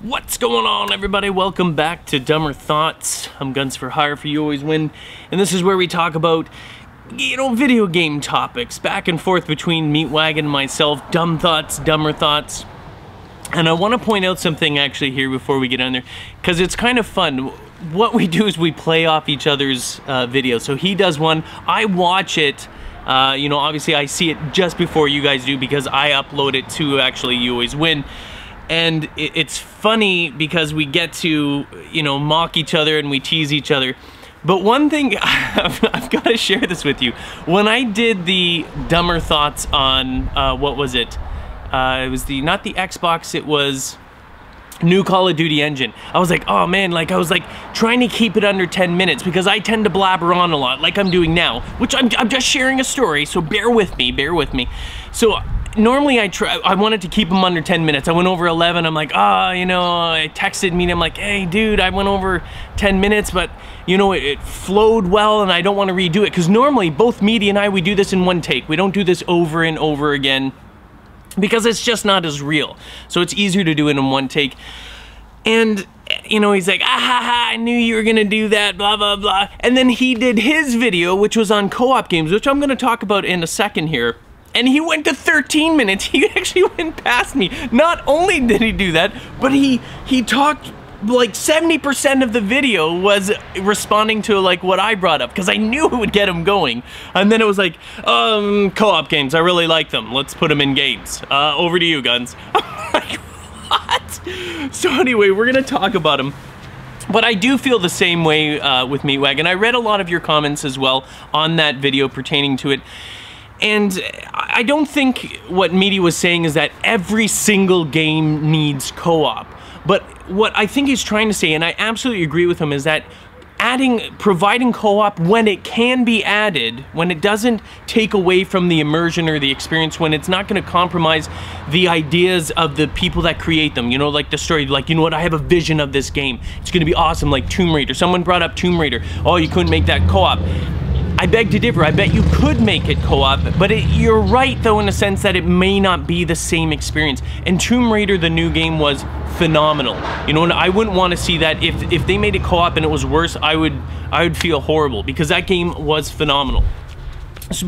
What's going on, everybody? Welcome back to Dumber Thoughts. I'm Guns for Hire for You Always Win, and this is where we talk about, video game topics, back and forth between Meatwagon and myself, dumb thoughts, dumber thoughts. And I want to point out something actually here before we get on there, because it's kind of fun. What we do is we play off each other's videos. So he does one, I watch it. Obviously I see it just before you guys do because I upload it to actually You Always Win. And it's funny because we get to, mock each other and we tease each other. But one thing, I've got to share this with you. When I did the dumber thoughts on, what was it? It was not the Xbox, it was new Call of Duty engine. I was like, oh man, I was trying to keep it under 10 minutes because I tend to blabber on a lot like I'm doing now, which I'm just sharing a story, so bear with me. So normally I wanted to keep them under 10 minutes. I went over 11. I'm like, I texted me and I'm like, hey dude, I went over 10 minutes, but it flowed well and I don't want to redo it. Because normally both Meaty and I, we do this in one take. We don't do this over and over again because it's just not as real. So it's easier to do it in one take. And he's like, I knew you were gonna do that, blah, blah, blah. And then he did his video, which was on co-op games, which I'm gonna talk about in a second here. And he went to 13 minutes. He actually went past me. Not only did he do that, but he talked, 70% of the video was responding to what I brought up, because I knew it would get him going. And then it was like, co-op games, I really like them. Let's put them in games. Over to you, Guns. I'm like, what? So anyway, we're gonna talk about him. But I do feel the same way with Meatwagon. I read a lot of your comments as well on that video pertaining to it. And I don't think what Meaty was saying is that every single game needs co-op. But what I think he's trying to say, and I absolutely agree with him, is that providing co-op when it can be added, when it doesn't take away from the immersion or the experience, when it's not going to compromise the ideas of the people that create them, like the story, what, I have a vision of this game. It's going to be awesome, like Tomb Raider. Someone brought up Tomb Raider. Oh, you couldn't make that co-op. I beg to differ. I bet you could make it co-op, but you're right, though, in a sense that it may not be the same experience. And Tomb Raider, the new game, was phenomenal. And I wouldn't want to see that. If they made it co-op and it was worse, I would feel horrible, because that game was phenomenal.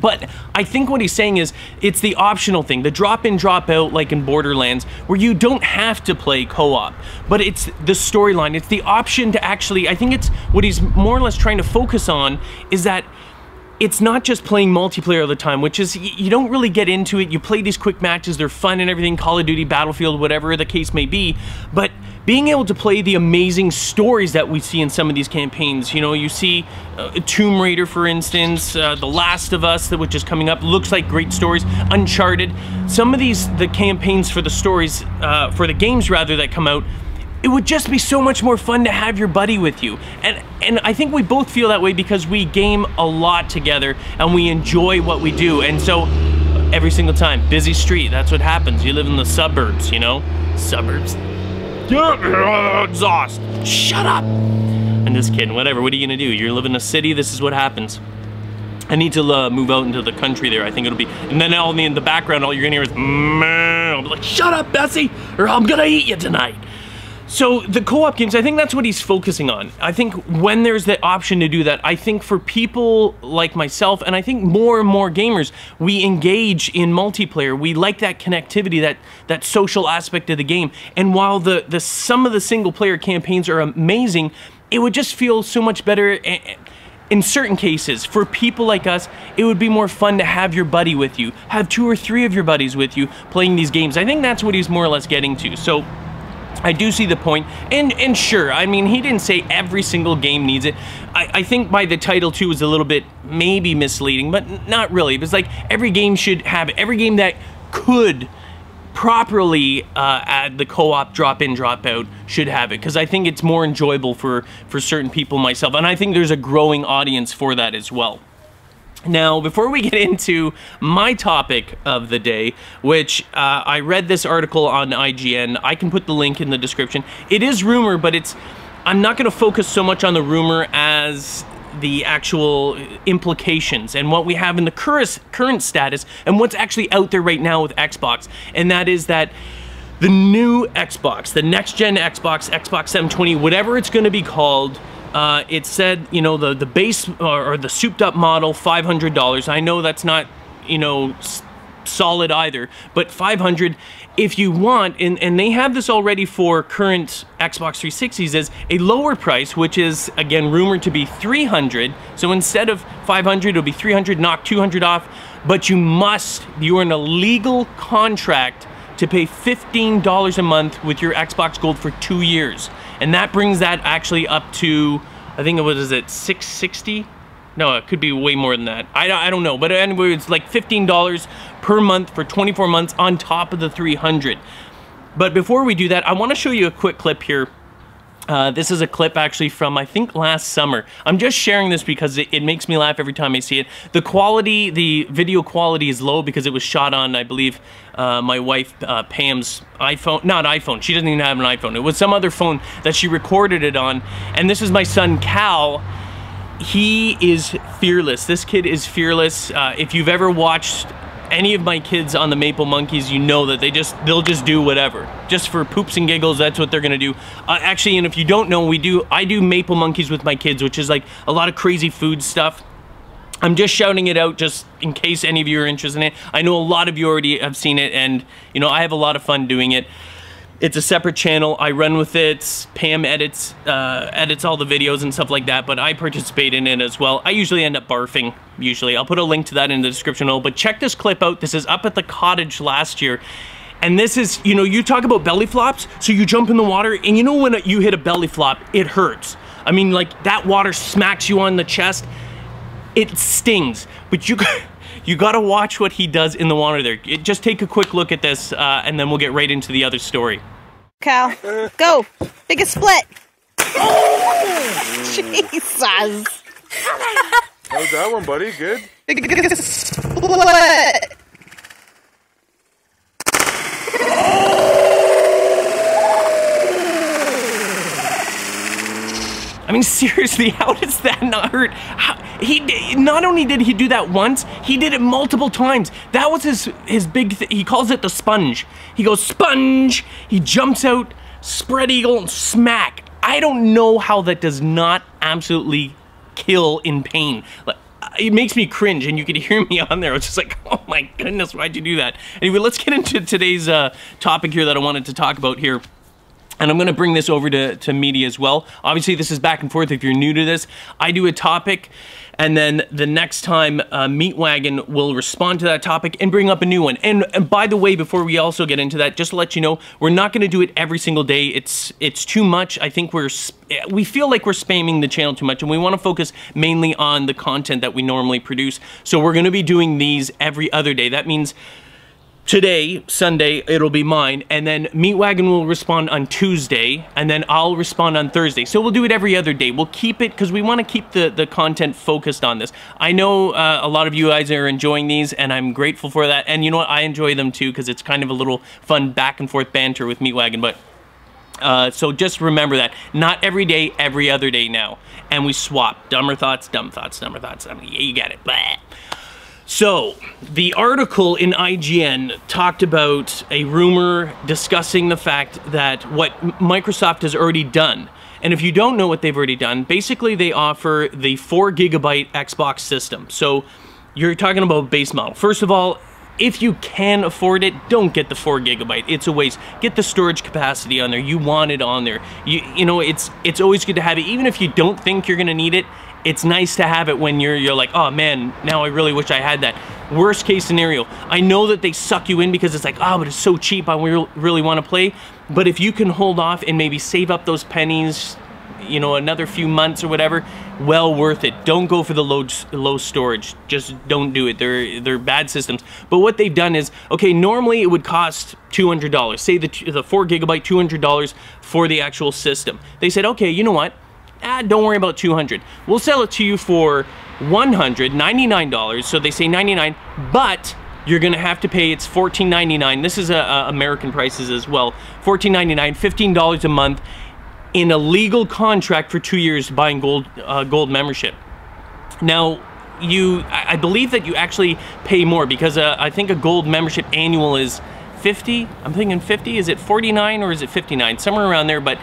But I think what he's saying is it's the optional thing, the drop in, drop out, like in Borderlands, where you don't have to play co-op, but it's the storyline. It's the option to actually, I think it's what he's more or less trying to focus on, is that it's not just playing multiplayer all the time, which is, you don't really get into it. You play these quick matches, they're fun and everything, Call of Duty, Battlefield, whatever the case may be, but being able to play the amazing stories that we see in some of these campaigns. You see Tomb Raider, for instance, The Last of Us, which is coming up, looks like great stories, Uncharted. Some of the campaigns for the stories, for the games rather, that come out, it would just be so much more fun to have your buddy with you. And I think we both feel that way because we game a lot together and we enjoy what we do. And so every single time, busy street, that's what happens. You live in the suburbs, Suburbs. Exhaust. Shut up. I'm just kidding, whatever. What are you gonna do? You're living in a city, this is what happens. I need to move out into the country there. I think it'll be, and then all in the background, all you're gonna hear is, man. I'll be like, shut up, Bessie, or I'm gonna eat you tonight. So the co-op games, I think that's what he's focusing on. I think when there's the option to do that, I think for people like myself, and I think more and more gamers, we engage in multiplayer. We like that connectivity, that social aspect of the game. And while some of the single player campaigns are amazing, it would just feel so much better in certain cases. For people like us, it would be more fun to have your buddy with you, have 2 or 3 of your buddies with you playing these games. I think that's what he's more or less getting to. So I do see the point, and sure, I mean, he didn't say every single game needs it. I think by the title too was a little bit maybe misleading, but not really. It's like every game should have it. Every game that could properly add the co-op drop in, drop out should have it, because I think it's more enjoyable for certain people, myself, and I think there's a growing audience for that as well. Now, before we get into my topic of the day, which I read this article on IGN, I can put the link in the description. It is rumor, but I'm not going to focus so much on the rumor as the actual implications and what we have in the current status and what's actually out there right now with Xbox. And that is that the new Xbox, the next gen Xbox, Xbox 720, whatever it's going to be called, it said, you know, the base or the souped up model, $500. I know that's not, you know, solid either, but $500 if you want, and they have this already for current Xbox 360s, is a lower price, which is again rumored to be $300. So instead of $500, it'll be $300, knock $200 off, but you're in a legal contract to pay $15 a month with your Xbox Gold for 2 years, and that brings that actually up to, I think it was, is it $660? No, it could be way more than that. I don't know, but anyway, it's like $15 per month for 24 months on top of the $300. But before we do that, I want to show you a quick clip here. This is a clip actually from, I think, last summer. I'm just sharing this because it makes me laugh every time I see it. The quality, the video quality is low because it was shot on, I believe, my wife Pam's iPhone. Not iPhone, she doesn't even have an iPhone. It was some other phone that she recorded it on. And this is my son Cal. He is fearless. This kid is fearless. If you've ever watched any of my kids on the Maple Monkees, you know that they'll just do whatever. Just for poops and giggles, that's what they're gonna do. Actually, and if you don't know, I do Maple Monkees with my kids, which is like a lot of crazy food stuff. I'm just shouting it out just in case any of you are interested in it. I know a lot of you already have seen it, and you know, I have a lot of fun doing it. It's a separate channel. I run with it. Pam edits all the videos and stuff like that, but I participate in it as well. I usually end up barfing, usually. I'll put a link to that in the description below, but check this clip out. This is up at the cottage last year. And this is, you know, you talk about belly flops, so you jump in the water, and you know when you hit a belly flop, it hurts. I mean, like, that water smacks you on the chest. It stings, but you gotta watch what he does in the water there. Just take a quick look at this, and then we'll get right into the other story. Cal, go! Take a split! Oh, Jesus! How's that one, buddy? Good? Split! I mean, seriously, how does that not hurt? Not only did he do that once, he did it multiple times. That was his big thing. He calls it the sponge. He goes, sponge! He jumps out, spread eagle, and smack. I don't know how that does not absolutely kill in pain. Like, it makes me cringe, and you could hear me on there. I was just like, oh my goodness, why'd you do that? Anyway, let's get into today's topic here that I wanted to talk about here. And I'm gonna bring this over to media as well. Obviously, this is back and forth if you're new to this. I do a topic, and then the next time Meat Wagon will respond to that topic and bring up a new one. And by the way, before we also get into that, just to let you know, we're not gonna do it every single day. It's too much. I think we feel like we're spamming the channel too much, and we wanna focus mainly on the content that we normally produce. So we're gonna be doing these every other day. That means today, Sunday, it'll be mine, and then Meat Wagon will respond on Tuesday, and then I'll respond on Thursday. So we'll do it every other day. We'll keep it, because we want to keep the content focused on this. I know a lot of you guys are enjoying these, and I'm grateful for that. And you know what? I enjoy them too, because it's kind of a little fun back and forth banter with Meat Wagon. But so just remember that. Not every day, every other day now. And we swap. Dumber thoughts, dumb thoughts, dumber thoughts. Yeah, you get it. Blah. So, the article in IGN talked about a rumor discussing the fact that what Microsoft has already done. And if you don't know what they've already done, basically they offer the 4 GB Xbox system. So, you're talking about base model. First of all, if you can afford it, don't get the 4 GB. It's a waste. Get the storage capacity on there. You want it on there. You know, it's always good to have it. Even if you don't think you're gonna need it, it's nice to have it when you're like, oh man, now I really wish I had that. Worst case scenario, I know that they suck you in because it's like, oh, but it's so cheap, I really want to play. But if you can hold off and maybe save up those pennies, you know, another few months or whatever, well worth it. Don't go for the low storage. Just don't do it. They're bad systems. But what they've done is, okay, normally it would cost $200. Say the 4 GB, $200 for the actual system. They said, okay, you know what? Don't worry about $200. We'll sell it to you for $199. So they say $99, but you're gonna have to pay, it's $14.99. This is American prices as well. $14.99, $15 a month in a legal contract for 2 years buying gold membership. Now, I believe that you actually pay more because I think a gold membership annual is 50? I'm thinking 50. Is it 49 or is it 59? Somewhere around there. But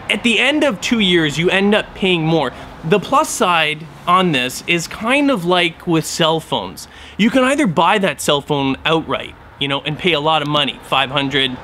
at the end of 2 years, you end up paying more. The plus side on this is kind of like with cell phones. You can either buy that cell phone outright, you know, and pay a lot of money, $500,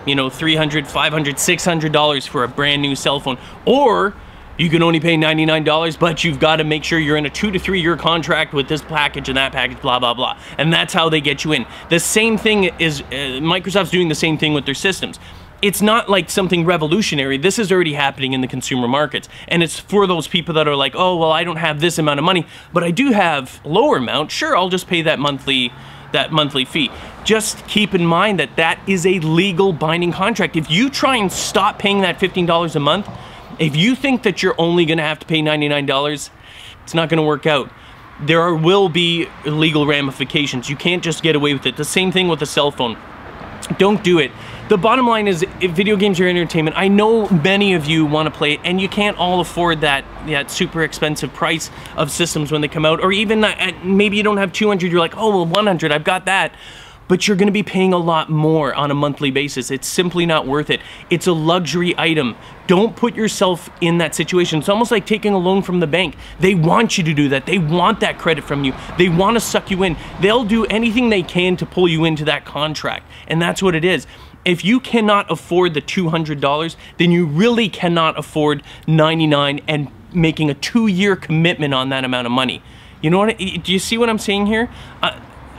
you know, $300, $500, $600 for a brand new cell phone, or you can only pay $99, but you've got to make sure you're in a 2 to 3 year contract with this package and that package, blah, blah, blah. And that's how they get you in. The same thing is, Microsoft's doing the same thing with their systems. It's not like something revolutionary. This is already happening in the consumer markets. And it's for those people that are like, oh, well, I don't have this amount of money, but I do have a lower amount. Sure, I'll just pay that monthly fee. Just keep in mind that that is a legal binding contract. If you try and stop paying that $15 a month, if you think that you're only gonna have to pay $99, it's not gonna work out. There will be legal ramifications. You can't just get away with it. The same thing with a cell phone. Don't do it. The bottom line is, if video games are entertainment, I know many of you want to play it, and you can't all afford that super expensive price of systems when they come out, or even maybe you don't have 200, you're like, oh, well, 100, I've got that. But you're going to be paying a lot more on a monthly basis. It's simply not worth it. It's a luxury item. Don't put yourself in that situation. It's almost like taking a loan from the bank. They want you to do that. They want that credit from you. They want to suck you in. They'll do anything they can to pull you into that contract. And that's what it is. If you cannot afford the $200, then you really cannot afford $99 and making a 2-year commitment on that amount of money. You know what? Do you see what I'm saying here?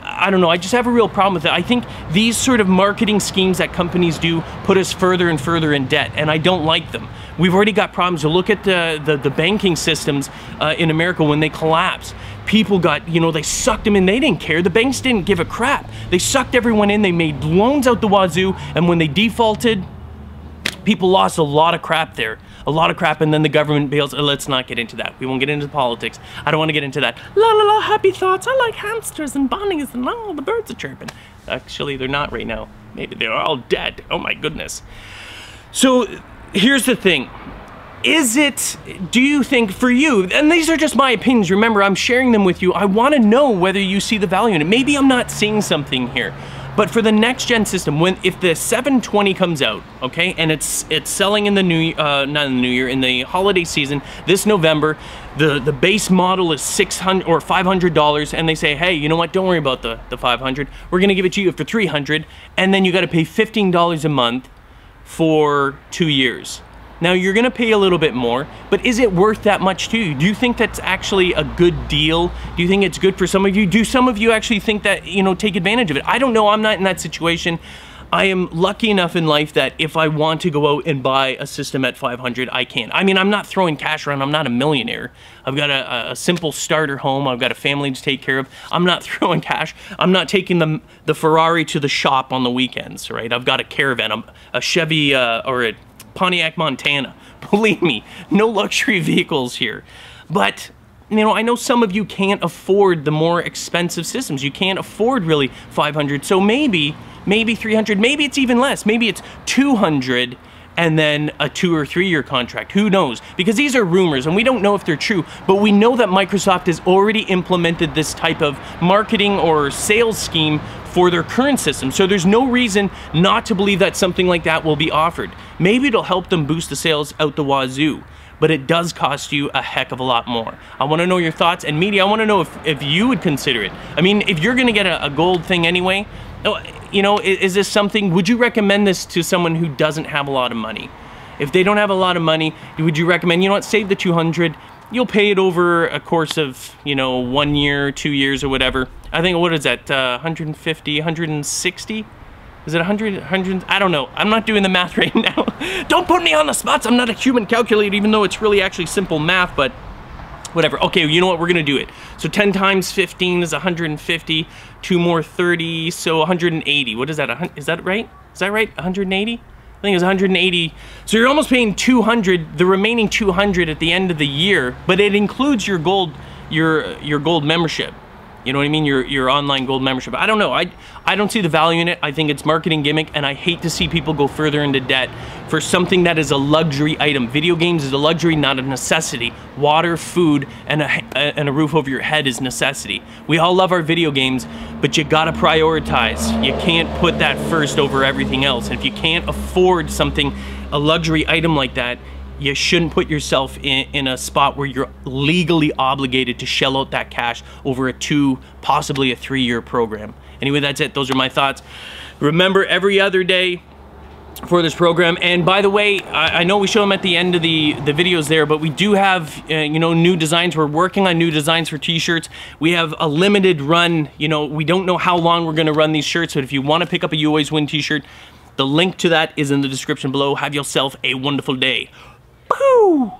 I don't know, I just have a real problem with it. I think these sort of marketing schemes that companies do put us further and further in debt, and I don't like them. We've already got problems. You look at the banking systems in America when they collapsed. People got, you know, they sucked them in. They didn't care. The banks didn't give a crap. They sucked everyone in. They made loans out the wazoo, and when they defaulted, people lost a lot of crap there. A lot of crap, and then the government bails. Let's not get into that. We won't get into politics. I don't want to get into that. La la la, happy thoughts. I like hamsters and bunnies and all the birds are chirping. Actually, they're not right now. Maybe they're all dead. Oh my goodness. So here's the thing. Do you think for you, and these are just my opinions, remember, I'm sharing them with you. I want to know whether you see the value in it. Maybe I'm not seeing something here. But for the next gen system, if the 720 comes out, okay, and it's selling in the not in the new year, in the holiday season this November, the base model is $600 or $500, and they say, hey, you know what? Don't worry about the $500. We're gonna give it to you for $300, and then you got to pay $15 a month for 2 years. Now you're gonna pay a little bit more, but is it worth that much to you? Do you think that's actually a good deal? Do you think it's good for some of you? Do some of you actually think that, you know, take advantage of it? I don't know, I'm not in that situation. I am lucky enough in life that if I want to go out and buy a system at $500, I can. I mean, I'm not throwing cash around, I'm not a millionaire. I've got a simple starter home, I've got a family to take care of. I'm not throwing cash. I'm not taking the Ferrari to the shop on the weekends, right? I've got a caravan, a Chevy or a Pontiac, Montana. Believe me, no luxury vehicles here. But, you know, I know some of you can't afford the more expensive systems. You can't afford really $500. So maybe $300, maybe it's even less. Maybe it's $200 and then a 2 or 3 year contract. Who knows? Because these are rumors and we don't know if they're true, but we know that Microsoft has already implemented this type of marketing or sales scheme for their current system. So there's no reason not to believe that something like that will be offered. Maybe it'll help them boost the sales out the wazoo, but it does cost you a heck of a lot more. I want to know your thoughts, and media, I want to know if you would consider it. I mean, if you're gonna get a gold thing anyway, you know, is this something, would you recommend this to someone who doesn't have a lot of money? If they don't have a lot of money, would you recommend, you know what, save the $200, you'll pay it over a course of, you know, 1 year, 2 years or whatever. I think, what is that, 150, 160? Is it 100? I don't know. I'm not doing the math right now. Don't put me on the spots. I'm not a human calculator, even though it's really actually simple math, but whatever. Okay, you know what? We're gonna do it. So 10 times 15 is 150, 2 more 30, so 180. What is that? Is that right? Is that right? 180? I think it's 180. So you're almost paying 200, the remaining 200 at the end of the year, but it includes your gold membership. You know what I mean? Your online gold membership. I don't know. I don't see the value in it. I think it's marketing gimmick, and I hate to see people go further into debt for something that is a luxury item. Video games is a luxury, not a necessity. Water, food, and a roof over your head is necessity. We all love our video games, but you gotta prioritize. You can't put that first over everything else. And if you can't afford something, a luxury item like that, you shouldn't put yourself in a spot where you're legally obligated to shell out that cash over a 2, possibly a 3-year program. Anyway, that's it. Those are my thoughts. Remember, every other day for this program. And by the way, I know we show them at the end of the videos there, but we do have, you know, new designs. We're working on new designs for t-shirts. We have a limited run. You know, we don't know how long we're going to run these shirts, but if you want to pick up a You Always Win t-shirt, the link to that is in the description below. Have yourself a wonderful day. Woo!